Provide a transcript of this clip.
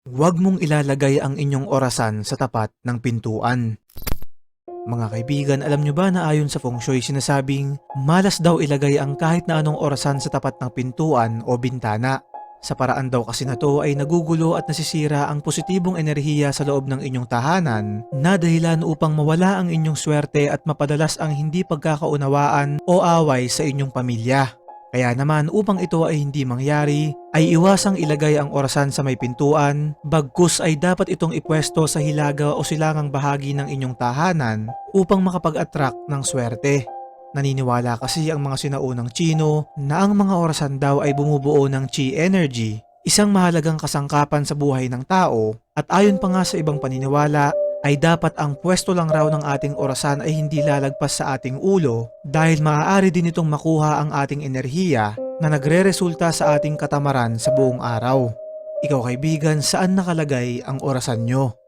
Huwag mong ilalagay ang inyong orasan sa tapat ng pintuan. Mga kaibigan, alam nyo ba na ayon sa Feng Shui sinasabing malas daw ilagay ang kahit na anong orasan sa tapat ng pintuan o bintana. Sa paraan daw kasi na to ay nagugulo at nasisira ang positibong enerhiya sa loob ng inyong tahanan na dahilan upang mawala ang inyong swerte at mapadalas ang hindi pagkakaunawaan o away sa inyong pamilya. Kaya naman upang ito ay hindi mangyari, ay iwasang ilagay ang orasan sa may pintuan, bagkus ay dapat itong ipwesto sa hilaga o silangang bahagi ng inyong tahanan upang makapag-attract ng swerte. Naniniwala kasi ang mga sinaunang Tsino na ang mga orasan daw ay bumubuo ng Qi energy, isang mahalagang kasangkapan sa buhay ng tao, at ayon pa nga sa ibang paniniwala, ay dapat ang pwesto lang raw ng ating orasan ay hindi lalagpas sa ating ulo dahil maaari din itong makuha ang ating enerhiya na nagre-resulta sa ating katamaran sa buong araw. Ikaw kaibigan, saan nakalagay ang orasan nyo?